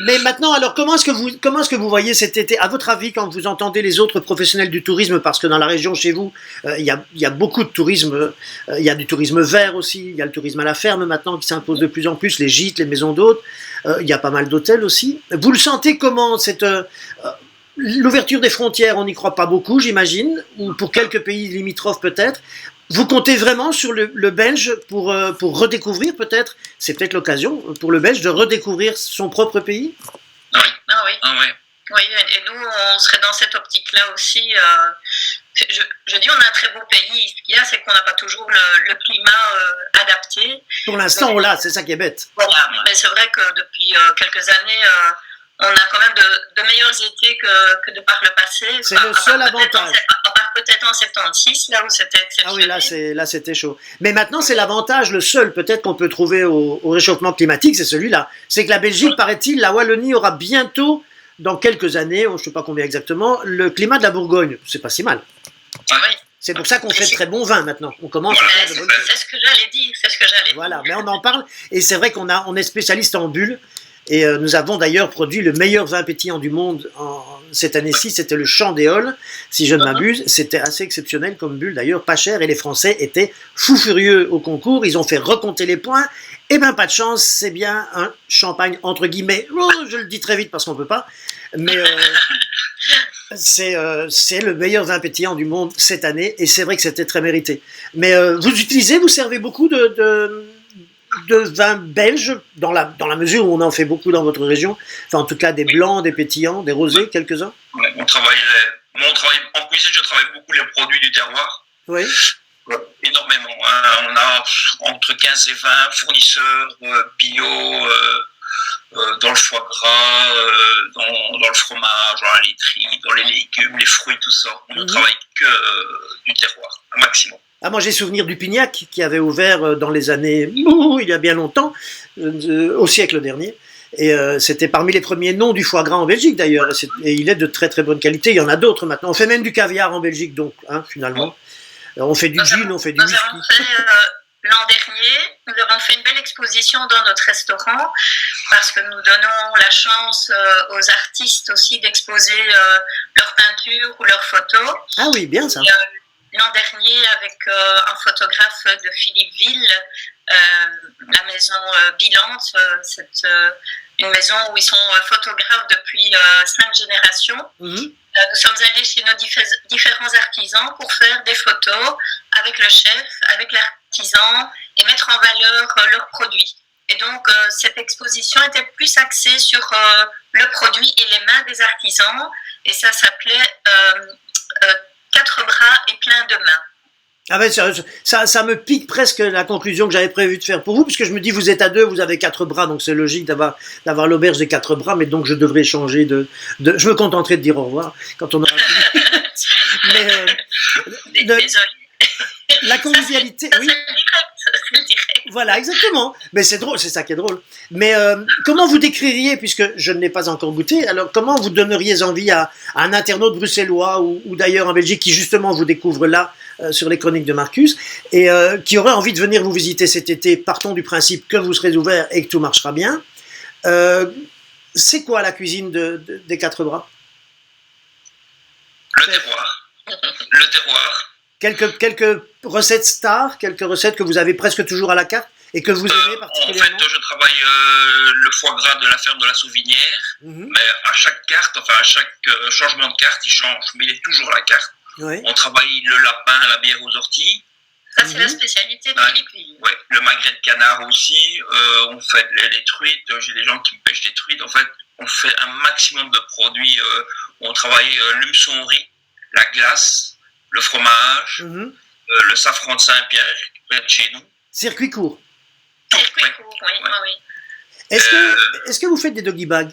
Mais maintenant, alors, comment est-ce que vous voyez cet été, à votre avis, quand vous entendez les autres professionnels du tourisme, parce que dans la région chez vous, il y a beaucoup de tourisme, il y a du tourisme vert aussi, il y a le tourisme à la ferme maintenant qui s'impose de plus en plus, les gîtes, les maisons d'hôtes, il y a pas mal d'hôtels aussi. Vous le sentez comment, l'ouverture des frontières, on n'y croit pas beaucoup, j'imagine, ou pour quelques pays limitrophes peut-être. Vous comptez vraiment sur le Belge pour redécouvrir peut-être, c'est peut-être l'occasion pour le Belge de redécouvrir son propre pays? Oui, ah oui. Ah ouais. Oui, et nous, on serait dans cette optique-là aussi. Je dis, on a un très beau pays. Ce qu'il y a, c'est qu'on n'a pas toujours le climat adapté. Pour l'instant, on l'a, c'est ça qui est bête. Voilà, mais c'est vrai que depuis quelques années, on a quand même de meilleurs étés que de par le passé. C'est le seul avantage. À part peut-être en 76, là où c'était exceptionnel. Ah oui, là c'était chaud. Mais maintenant, c'est l'avantage, le seul peut-être qu'on peut trouver au réchauffement climatique, c'est celui-là. C'est que la Belgique, paraît-il, la Wallonie aura bientôt, dans quelques années, je ne sais pas combien exactement, le climat de la Bourgogne. C'est pas si mal. Oui. C'est pour ça qu'on fait de très bons vins maintenant. On commence à faire de bonnes choses. C'est ce que j'allais dire, c'est ce que j'allais dire. Voilà, mais on en parle, et c'est vrai on est spécialiste en bulles, et nous avons d'ailleurs produit le meilleur vin pétillant du monde cette année-ci, c'était le Champ d'Éole, si je ne m'abuse. C'était assez exceptionnel comme bulle, d'ailleurs, pas cher, et les Français étaient fous furieux au concours, ils ont fait recompter les points, et ben pas de chance, c'est bien un champagne, entre guillemets, je le dis très vite parce qu'on ne peut pas, mais c'est le meilleur vin pétillant du monde cette année, et c'est vrai que c'était très mérité. Mais vous servez beaucoup de vins belges, dans la mesure où on en fait beaucoup dans votre région, enfin en tout cas des blancs, des pétillants, des rosés, quelques-uns? Ouais, on travaille en cuisine, je travaille beaucoup les produits du terroir. Oui. Énormément. Hein. On a entre 15 et 20 fournisseurs bio dans le foie gras, dans le fromage, dans la laiterie, dans les légumes, les fruits, tout ça. On ne travaille que du terroir, un maximum. Ah, moi j'ai souvenir du Pignac qui avait ouvert dans les années, il y a bien longtemps, au siècle dernier. Et c'était parmi les premiers noms du foie gras en Belgique d'ailleurs. Et il est de très très bonne qualité. Il y en a d'autres maintenant. On fait même du caviar en Belgique, donc, finalement. On fait du gin, on fait du whisky. L'an dernier, nous avons fait une belle exposition dans notre restaurant parce que nous donnons la chance aux artistes aussi d'exposer leurs peintures ou leurs photos. Ah oui, bien ça. L'an dernier, avec un photographe de Philippeville, la maison Bilante, c'est une maison où ils sont photographes depuis 5 générations. Nous sommes allés chez nos différents artisans pour faire des photos avec le chef, avec l'artisan et mettre en valeur leurs produits. Et donc, cette exposition était plus axée sur le produit et les mains des artisans. Et ça s'appelait 4 bras et plein de mains. Ah ben ça me pique presque la conclusion que j'avais prévu de faire pour vous, puisque je me dis vous êtes à 2, vous avez 4 bras, donc c'est logique d'avoir l'auberge des 4 bras, mais donc je devrais changer je me contenterai de dire au revoir quand on aura fini. Mais désolé. La convivialité, ça, oui. C'est le direct. Voilà, exactement. Mais c'est drôle, c'est ça qui est drôle. Mais comment vous décririez, puisque je ne l'ai pas encore goûté, alors comment vous donneriez envie à un internaute bruxellois ou d'ailleurs en Belgique qui justement vous découvre là sur les chroniques de Marcus et qui aurait envie de venir vous visiter cet été, partons du principe que vous serez ouvert et que tout marchera bien. C'est quoi la cuisine des 4 bras? Le terroir. Le terroir. Quelques recettes stars, quelques recettes que vous avez presque toujours à la carte et que vous aimez particulièrement? En fait, je travaille le foie gras de la ferme de la Souvinière, mais à chaque carte, enfin à chaque changement de carte, il change, mais il est toujours à la carte. Oui. On travaille le lapin, la bière aux orties. Ça, c'est la spécialité de Philippeville. Ouais, le magret de canard aussi. On fait les truites. J'ai des gens qui me pêchent des truites. En fait, on fait un maximum de produits. On travaille l'humeçonnerie, la glace, le fromage, le safran de Saint-Pierre, qui peut être chez nous. Circuit court. Circuit court, oui. Est-ce que vous faites des doggy bags?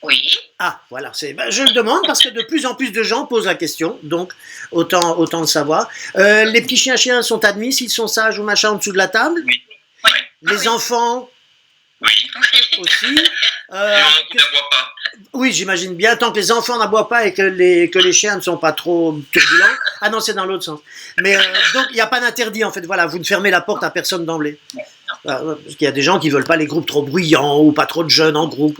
Oui. Ah, voilà, je le demande parce que de plus en plus de gens posent la question, donc autant le savoir. Les petits chiens sont admis s'ils sont sages ou machin en dessous de la table? Oui. Les enfants? Oui. Aussi. N'aboient pas. Oui, j'imagine bien, tant que les enfants n'aboient pas et que les chiens ne sont pas trop turbulents. Ah non, c'est dans l'autre sens. Mais donc, il n'y a pas d'interdit, en fait. Voilà, vous ne fermez la porte à personne d'emblée. Parce qu'il y a des gens qui veulent pas les groupes trop bruyants ou pas trop de jeunes en groupe.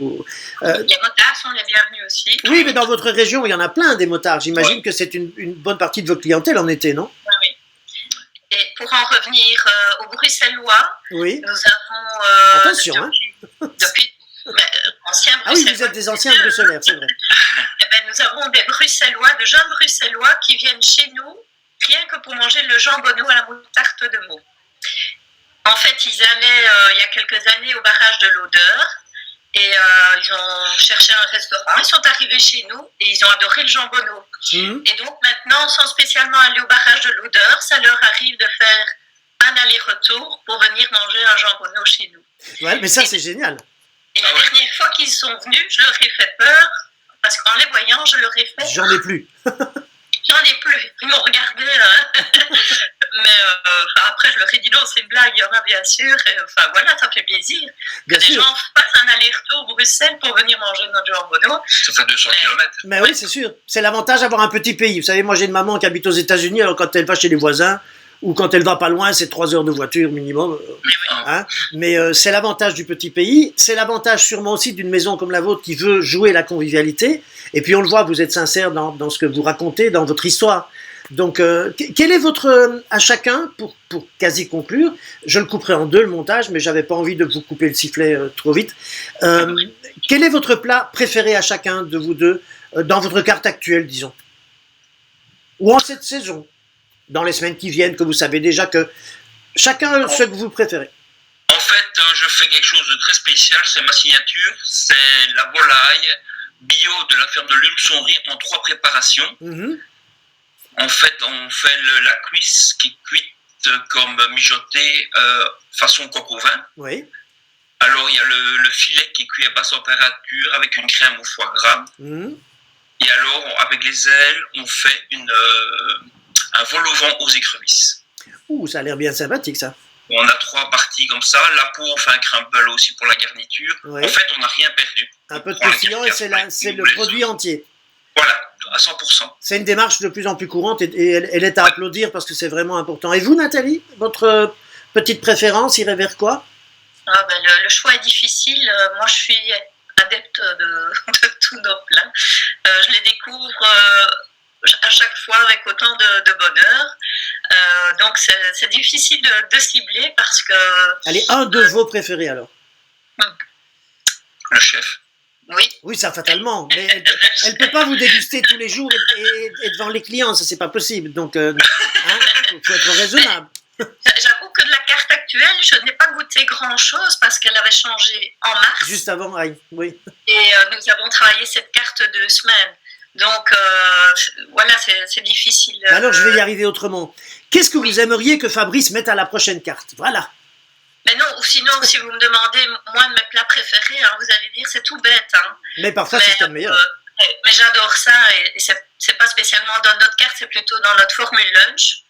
Les motards sont les bienvenus aussi. Oui, mais dans votre région, il y en a plein des motards. J'imagine que c'est une bonne partie de votre clientèle en été, non? Oui. Et pour en revenir aux Bruxellois, Oui. nous avons Attention, depuis anciens Bruxellois. Ah oui, vous êtes des anciens bruxellaires, c'est vrai. Eh ben, nous avons des Bruxellois, de jeunes Bruxellois qui viennent chez nous rien que pour manger le jambonneau à la moutarde de Meaux. En fait, ils allaient il y a quelques années au barrage de l'Odeur et ils ont cherché un restaurant. Ils sont arrivés chez nous et ils ont adoré le jambonneau. Et donc maintenant, sans spécialement aller au barrage de l'Odeur, ça leur arrive de faire un aller-retour pour venir manger un jambonneau chez nous. Ouais, mais ça, c'est génial. Et la dernière fois qu'ils sont venus, je leur ai fait peur parce qu'en les voyant, je leur ai fait... J'en ai plus. J'en ai plus. Ils m'ont regardé. Mais après, je leur ai dit non, c'est une blague, il y en a bien sûr. Et, enfin voilà, ça fait plaisir que des gens fassent un aller-retour Bruxelles pour venir manger notre jambonneau. Ça fait 200 km. Mais oui, c'est sûr. C'est l'avantage d'avoir un petit pays. Vous savez, moi j'ai une maman qui habite aux États-Unis, alors quand elle va chez les voisins, ou quand elle va pas loin, c'est 3 heures de voiture minimum. Hein. Mais c'est l'avantage du petit pays. C'est l'avantage sûrement aussi d'une maison comme la vôtre qui veut jouer la convivialité. Et puis on le voit, vous êtes sincère dans ce que vous racontez, dans votre histoire. Donc, quel est votre... à chacun, pour quasi conclure, je le couperai en deux le montage, mais j'avais pas envie de vous couper le sifflet trop vite. Quel est votre plat préféré à chacun de vous deux, dans votre carte actuelle, disons? Ou en cette saison? Dans les semaines qui viennent, que vous savez déjà que chacun ce que vous préférez. En fait, je fais quelque chose de très spécial, c'est ma signature, c'est la volaille bio de la ferme de l'Humsonnerie en 3 préparations. En fait, on fait la cuisse qui est cuite comme mijotée façon coq au vin. Oui. Alors, il y a le filet qui est cuit à basse température avec une crème au foie gras. Et alors, avec les ailes, on fait un vol au vent aux écrevisses. Ouh, ça a l'air bien sympathique, ça. On a 3 parties comme ça. La peau, on fait un crumble aussi pour la garniture. Oui. En fait, on n'a rien perdu. Un peu de croustillant et c'est le produit entier. Voilà, à 100%. C'est une démarche de plus en plus courante et elle est à applaudir parce que c'est vraiment important. Et vous, Nathalie, votre petite préférence irait vers quoi? Le choix est difficile. Moi, je suis adepte de tous nos plats. Je les découvre à chaque fois avec autant de bonheur. Donc, c'est difficile de cibler parce que... Allez, un de vos préférés alors. Le chef. Oui. Oui, ça fatalement. Mais elle ne peut pas vous déguster tous les jours et devant les clients, ça c'est pas possible. Donc, faut être raisonnable. J'avoue que de la carte actuelle, je n'ai pas goûté grand-chose parce qu'elle avait changé en mars. Juste avant, oui. Et nous avons travaillé cette carte 2 semaines. Donc, voilà, c'est difficile. Alors, je vais y arriver autrement. Qu'est-ce que vous aimeriez que Fabrice mette à la prochaine carte? Voilà. Mais non, ou sinon, si vous me demandez, moi, de mes plats préférés, vous allez dire, c'est tout bête. Mais parfois, c'est le meilleur. Mais j'adore ça, et c'est pas spécialement dans notre carte, c'est plutôt dans notre formule lunch.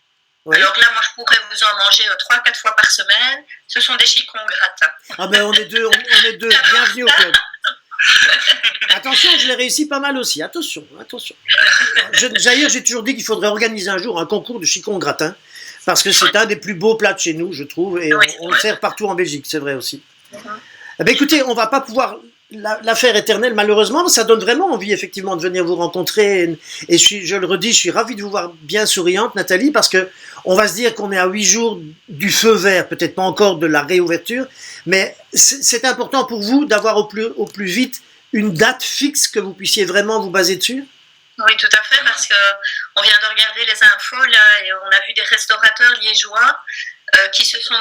Oui. Alors là, moi, je pourrais vous en manger 3-4 fois par semaine. Ce sont des chicons gratins. Ah ben, on est deux. Bienvenue au club. Attention, je l'ai réussi pas mal aussi. Attention. D'ailleurs, j'ai toujours dit qu'il faudrait organiser un jour un concours de chicons gratins. Parce que c'est un des plus beaux plats de chez nous, je trouve, et on le sert partout en Belgique, c'est vrai aussi. Eh bien, écoutez, on ne va pas pouvoir la faire éternelle, malheureusement, mais ça donne vraiment envie, effectivement, de venir vous rencontrer. Et je le redis, je suis ravi de vous voir bien souriante, Nathalie, parce qu'on va se dire qu'on est à 8 jours du feu vert, peut-être pas encore de la réouverture, mais c'est important pour vous d'avoir au plus vite une date fixe que vous puissiez vraiment vous baser dessus? Oui, tout à fait, parce qu'on vient de regarder les infos là et on a vu des restaurateurs liégeois qui se sont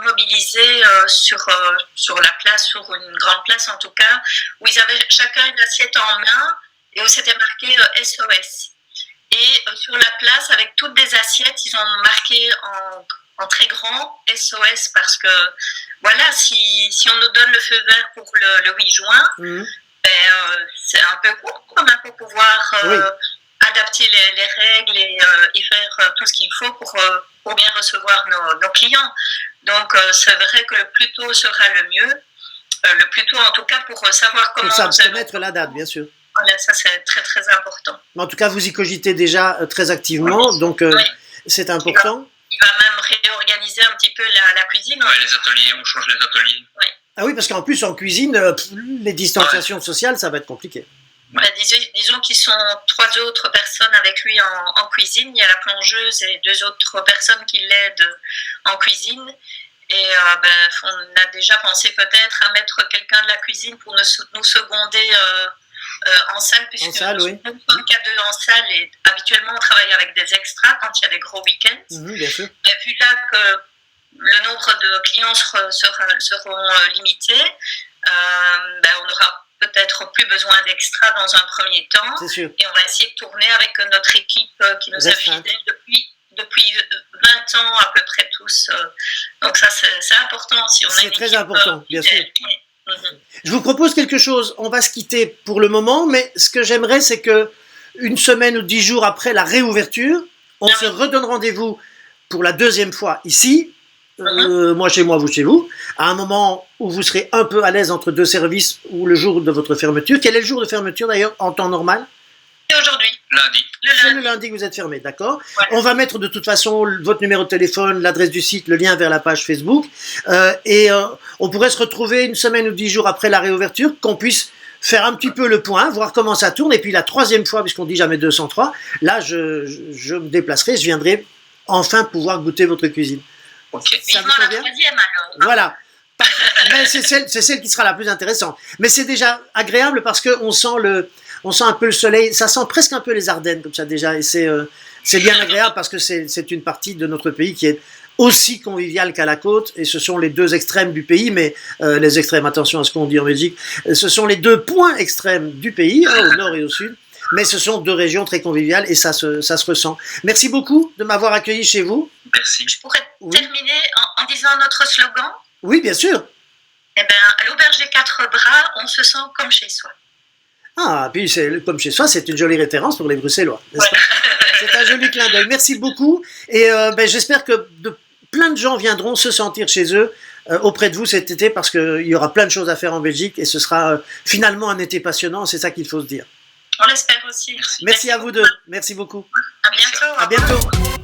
mobilisés sur la place, sur une grande place en tout cas, où ils avaient chacun une assiette en main et où c'était marqué SOS. Et sur la place, avec toutes des assiettes, ils ont marqué en très grand SOS parce que voilà, si on nous donne le feu vert pour le 8 juin, c'est un peu court quand même pour pouvoir adapter les règles et faire tout ce qu'il faut pour bien recevoir nos clients. Donc c'est vrai que le plus tôt sera le mieux, le plus tôt en tout cas pour savoir comment pour ça, mettre la date, bien sûr. Voilà, ça c'est très très important. En tout cas, vous y cogitez déjà très activement, donc c'est important. il va même réorganiser un petit peu la cuisine. Ouais, les ateliers, on change les ateliers. Ah oui, parce qu'en plus, en cuisine, les distanciations sociales, ça va être compliqué. Bah, disons qu'ils sont 3 autres personnes avec lui en cuisine. Il y a la plongeuse et 2 autres personnes qui l'aident en cuisine. Et on a déjà pensé peut-être à mettre quelqu'un de la cuisine pour nous seconder en salle, puisque en salle, oui. nous sommes qu'à 2 en salle et habituellement on travaille avec des extras quand il y a des gros week-ends. Bien sûr. Et vu là que le nombre de clients seront limités, on n'aura peut-être plus besoin d'extras dans un premier temps. C'est sûr. Et on va essayer de tourner avec notre équipe qui nous a fidèles depuis 20 ans à peu près tous. Donc ça, c'est important. Si on a c'est très important, bien sûr. Mm-hmm. Je vous propose quelque chose. On va se quitter pour le moment, mais ce que j'aimerais, c'est que une semaine ou 10 jours après la réouverture, on se redonne rendez-vous pour la 2e fois ici. Moi chez moi, vous chez vous, à un moment où vous serez un peu à l'aise entre 2 services ou le jour de votre fermeture. Quel est le jour de fermeture d'ailleurs en temps normal? C'est aujourd'hui. Lundi. C'est le lundi que vous êtes fermé, d'accord. Ouais. On va mettre de toute façon votre numéro de téléphone, l'adresse du site, le lien vers la page Facebook. On pourrait se retrouver une semaine ou 10 jours après la réouverture, qu'on puisse faire un petit peu le point, voir comment ça tourne. Et puis la 3e fois, puisqu'on dit jamais 203, là je me déplacerai, je viendrai enfin pouvoir goûter votre cuisine. Ok. Ça vous convient? La 3e alors. Voilà. Mais c'est celle qui sera la plus intéressante. Mais c'est déjà agréable parce qu'on sent un peu le soleil, ça sent presque un peu les Ardennes comme ça déjà, et c'est bien agréable parce que c'est une partie de notre pays qui est aussi conviviale qu'à la côte, et ce sont les 2 extrêmes du pays, mais les extrêmes, attention à ce qu'on dit en Belgique, ce sont les 2 points extrêmes du pays, au nord et au sud, mais ce sont 2 régions très conviviales et ça se ressent. Merci beaucoup de m'avoir accueilli chez vous. Merci. Je pourrais terminer en disant notre slogan. Oui, bien sûr. Eh bien, à l'auberge des 4 bras, on se sent comme chez soi. Ah, puis comme chez soi, c'est une jolie référence pour les Bruxellois, n'est-ce pas? C'est un joli clin d'œil. Merci beaucoup. Et j'espère que plein de gens viendront se sentir chez eux auprès de vous cet été, parce qu'il y aura plein de choses à faire en Belgique et ce sera finalement un été passionnant, c'est ça qu'il faut se dire. On l'espère aussi. Merci à vous deux. Merci beaucoup. À bientôt. À bientôt.